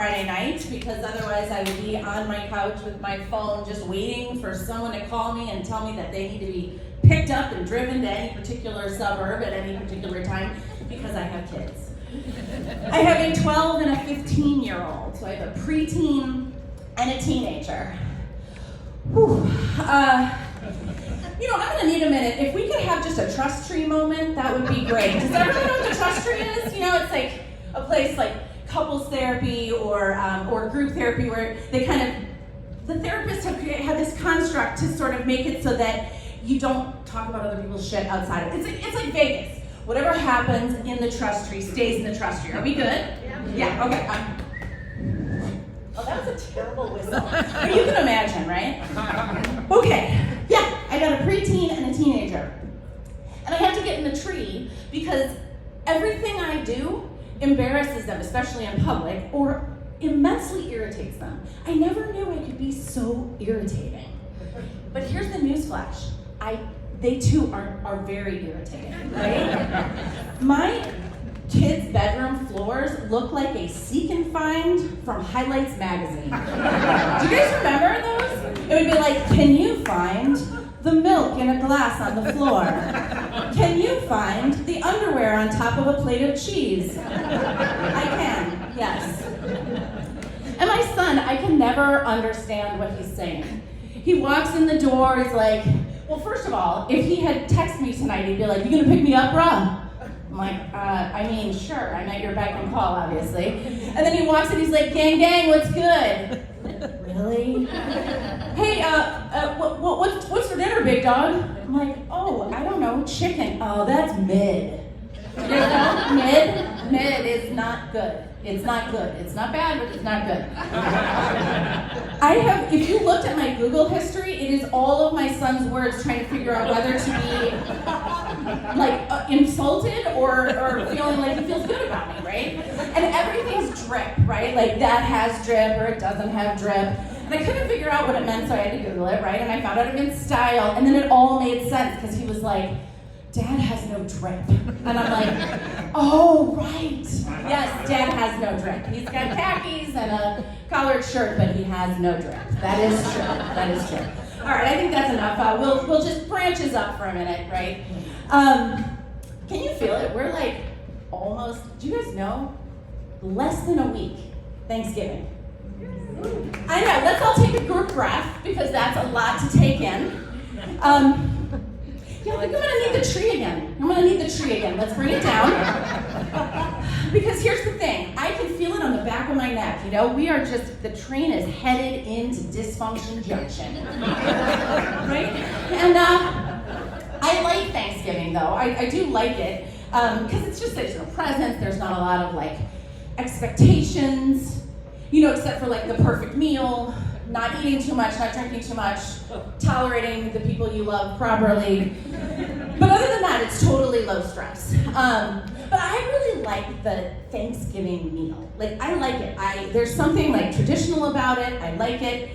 Friday night because otherwise I would be on my couch with my phone just waiting for someone to call me and tell me that they need to be picked up and driven to any particular suburb at any particular time because I have kids. I have a 12 and a 15-year-old, so I have a preteen and a teenager. Whew. I'm gonna need a minute. If we could have just a trust tree moment, that would be great. Does everyone know what the trust tree is? It's like a place like couples therapy or group therapy where they the therapists have this construct to sort of make it so that you don't talk about other people's shit outside of it. It's like Vegas. Whatever happens in the trust tree stays in the trust tree. Are we good? Yeah, okay. Oh, that was a terrible whistle. But you can imagine, right? Okay, yeah, I got a preteen and a teenager. And I have to get in the tree because everything I do embarrasses them, especially in public, or immensely irritates them. I never knew I could be so irritating. But here's the newsflash. They too are very irritating, right? My kids' bedroom floors look like a seek and find from Highlights magazine. Do you guys remember those? It would be like, can you find the milk in a glass on the floor? Can you find the underwear on top of a plate of cheese? I can, yes. And my son, I can never understand what he's saying. He walks in the door, he's like, well, first of all, if he had texted me tonight, he'd be like, you gonna pick me up, bruh? I'm like, sure, I'm at your beck and call, obviously. And then he walks in, he's like, gang, gang, what's good? Really? Hey, what's for dinner, big dog? I'm like, oh, I don't know, chicken. Oh, that's mid. You know, mid is not good. It's not good. It's not bad, but it's not good. If you looked at my Google history, it is all of my son's words trying to figure out whether to be insulted or feeling like he feels good about me, right? And everything's drip, right? Like that has drip or it doesn't have drip. And I couldn't figure out what it meant, so I had to Google it, right? And I found out it meant style, and then it all made sense because he was like, Dad has no drip. And I'm like, oh, right. Yes, Dad has no drip. He's got khakis and a collared shirt, but he has no drip. That is true. That is true. All right, I think that's enough. We'll just branches up for a minute, right? Can you feel it? We're like almost, do you guys know? Less than a week, Thanksgiving. I know, let's all take a group breath because that's a lot to take in. Yeah, I think I'm gonna need the tree again. Let's bring it down. Because here's the thing, I can feel it on the back of my neck, the train is headed into Dysfunction Junction. Right? And I like Thanksgiving though, I do like it, because it's just, there's no presents, there's not a lot of expectations, except for the perfect meal, not eating too much, not drinking too much, tolerating the people you love properly. But other than that, it's totally low stress. But I really like the Thanksgiving meal. I like it. There's something traditional about it. I like it.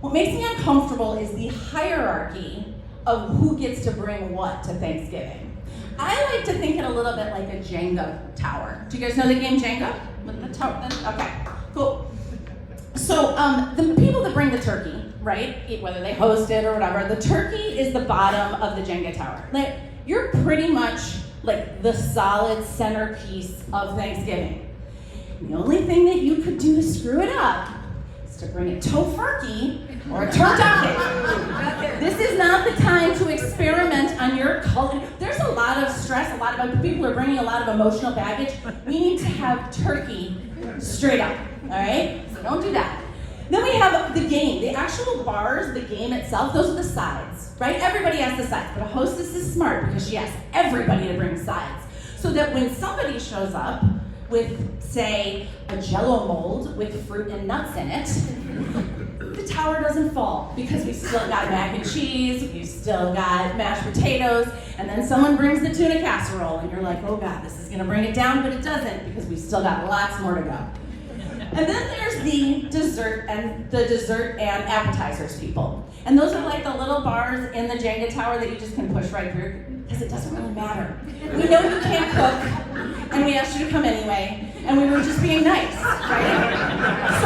What makes me uncomfortable is the hierarchy of who gets to bring what to Thanksgiving. I like to think it a little bit like a Jenga tower. Do you guys know the game Jenga? With the tower? Okay, cool. So the people that bring the turkey, right, whether they host it or whatever, the turkey is the bottom of the Jenga tower. You're pretty much the solid centerpiece of Thanksgiving. The only thing that you could do to screw it up is to bring a tofurkey or a turducken. This is not the time to experiment on your culture. There's a lot of stress, people are bringing a lot of emotional baggage. We need to have turkey straight up, all right? So don't do that. Then we have the game, the actual bars, the game itself, those are the sides, right? Everybody has the sides, but a hostess is smart because she asks everybody to bring sides. So that when somebody shows up with, say, a Jell-O mold with fruit and nuts in it, the tower doesn't fall because we still got mac and cheese, we've still got mashed potatoes, and then someone brings the tuna casserole, and you're like, oh God, this is gonna bring it down, but it doesn't because we still got lots more to go. And then there's the dessert and appetizers people. And those are the little bars in the Jenga tower that you just can push right through because it doesn't really matter. We know you can't cook, and we asked you to come anyway, and we were just being nice, right?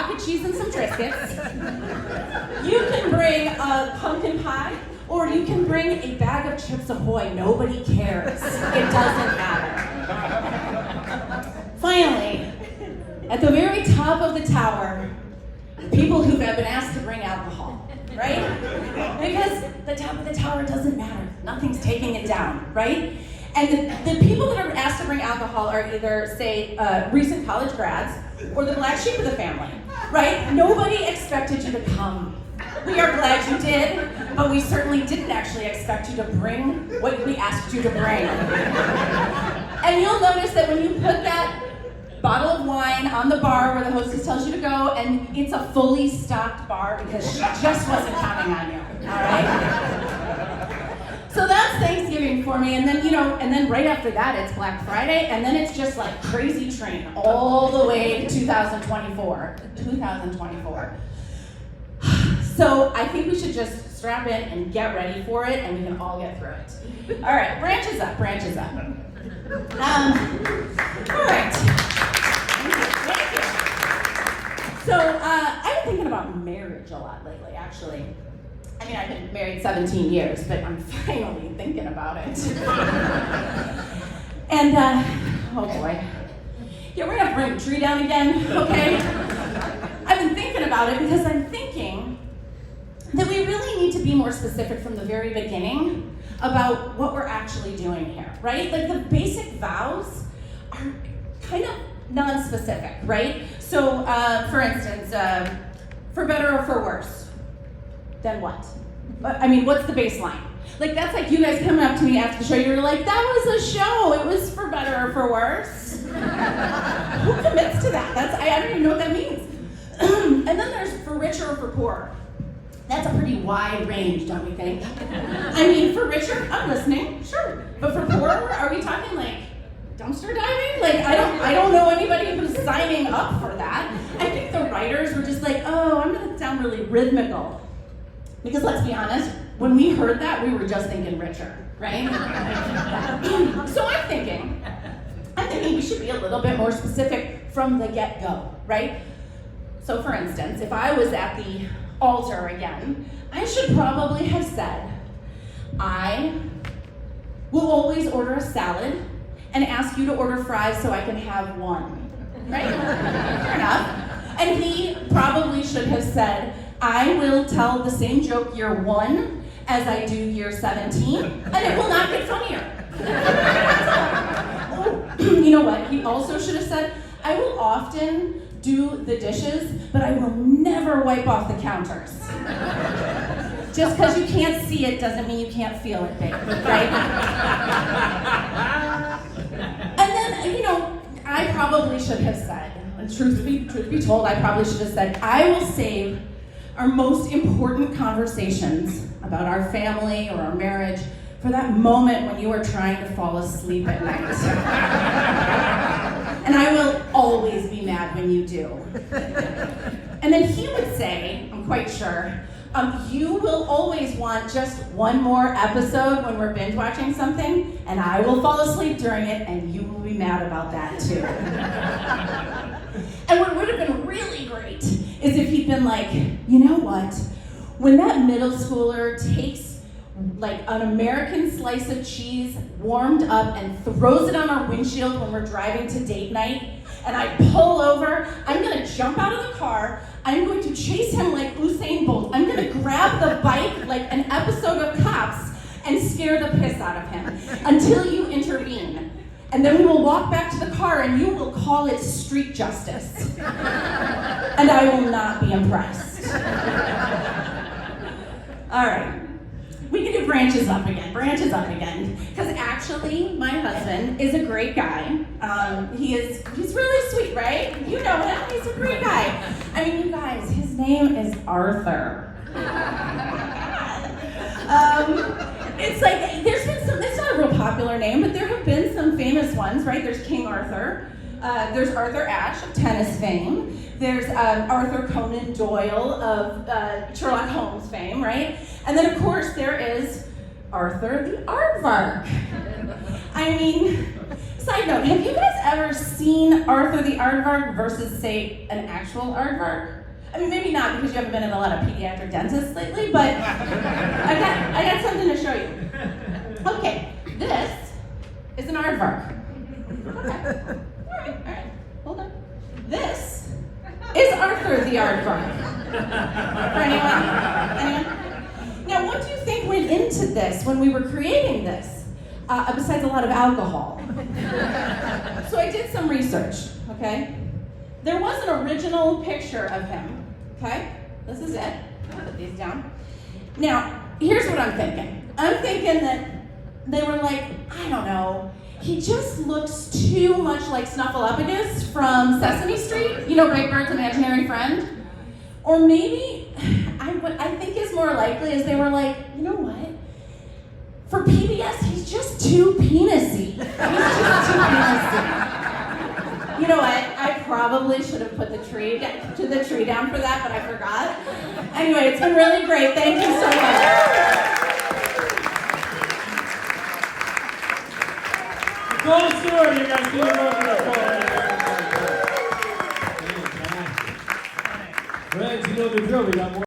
block of cheese and some Triscuits. You can bring a pumpkin pie, or you can bring a bag of Chips Ahoy. Nobody cares. It doesn't matter. Finally, at the very top of the tower, people who have been asked to bring alcohol, right? Because the top of the tower doesn't matter. Nothing's taking it down, right? And the people that are asked to bring alcohol are either, say, recent college grads or the black sheep of the family, right? Nobody expected you to come. We are glad you did, but we certainly didn't actually expect you to bring what we asked you to bring. And you'll notice that when you put that bottle of wine on the bar where the hostess tells you to go, and it's a fully stocked bar because she just wasn't counting on you, all right? So that's Thanksgiving for me, and then, and then right after that it's Black Friday, and then it's just like crazy train all the way to 2024. So I think we should just strap in and get ready for it, and we can all get through it. All right, branches up. All right. Thank you. So I've been thinking about marriage a lot lately, actually. I mean, I've been married 17 years, but I'm finally thinking about it. And, oh boy. Yeah, we're gonna bring the tree down again, okay? I've been thinking about it because I'm thinking that we really need to be more specific from the very beginning about what we're actually doing here, right? Like the basic vows are kind of non-specific, right? So, for instance, for better or for worse, then what? I mean, what's the baseline? Like, that's like you guys coming up to me after the show, you're like, that was a show, it was for better or for worse. Who commits to that? I don't even know what that means. And then there's for richer or for poorer. That's a pretty wide range, don't we think? I mean, for richer, I'm listening, sure. But for poorer, are we talking like dumpster diving? Like, I don't know anybody who's signing up for that. I think the writers were just like, oh, I'm gonna sound really rhythmical. Because let's be honest, when we heard that, we were just thinking richer, right? So I'm thinking we should be a little bit more specific from the get-go, right? So for instance, if I was at the altar again, I should probably have said, I will always order a salad and ask you to order fries so I can have one, right? Fair enough. And he probably should have said, I will tell the same joke year 1 as I do year 17, and it will not get funnier. You know what? He also should have said, I will often do the dishes, but I will never wipe off the counters. Just because you can't see it doesn't mean you can't feel it, babe, right? And then, I probably should have said, and truth be told, I probably should have said, I will save our most important conversations about our family or our marriage for that moment when you are trying to fall asleep at night. And I will always be mad when you do. And then he would say, I'm quite sure, you will always want just one more episode when we're binge watching something, and I will fall asleep during it, and you will be mad about that too. And what would have been really great is if he'd been like, you know what? When that middle schooler takes like an American slice of cheese warmed up and throws it on our windshield when we're driving to date night, and I pull over, I'm gonna jump out of the car, I'm going to chase him like Usain Bolt, I'm gonna grab the bike like an episode of Cops and scare the piss out of him until you intervene. And then we will walk back to the car and you will call it street justice. And I will not be impressed. All right. We can do branches up again. Because actually, my husband is a great guy. He's really sweet, right? You know him, he's a great guy. I mean, you guys, his name is Arthur. It's like, there's been some, it's not a real popular name, but there have been some famous ones, right? There's King Arthur. There's Arthur Ashe of tennis fame. There's Arthur Conan Doyle of Sherlock Holmes fame, right? And then, of course, there is Arthur the Aardvark. I mean, side note, have you guys ever seen seen Arthur the Aardvark versus, say, an actual aardvark? I mean, maybe not because you haven't been in a lot of pediatric dentists lately, but I got something to show you. Okay, this is an aardvark. Okay, all right, hold on. This is Arthur the Aardvark. For anyone? Now, what do you think went into this when we were creating this? Besides a lot of alcohol. So I did some research, okay? There was an original picture of him, okay? This is it. I'll put these down. Now, here's what I'm thinking. I'm thinking that they were like, I don't know, he just looks too much like Snuffleupagus from Sesame Street, you know, Great Bird's Imaginary Friend. Or maybe, what I think is more likely is they were like, you know what? For PBS, he's just too penisy. He's just too penisy. You know what? I probably should have put the tree down for that, but I forgot. Anyway, it's been really great. Thank you so much. Nicole Stewart, you guys give it up for Nicole. Friends, you know the drill. We got more.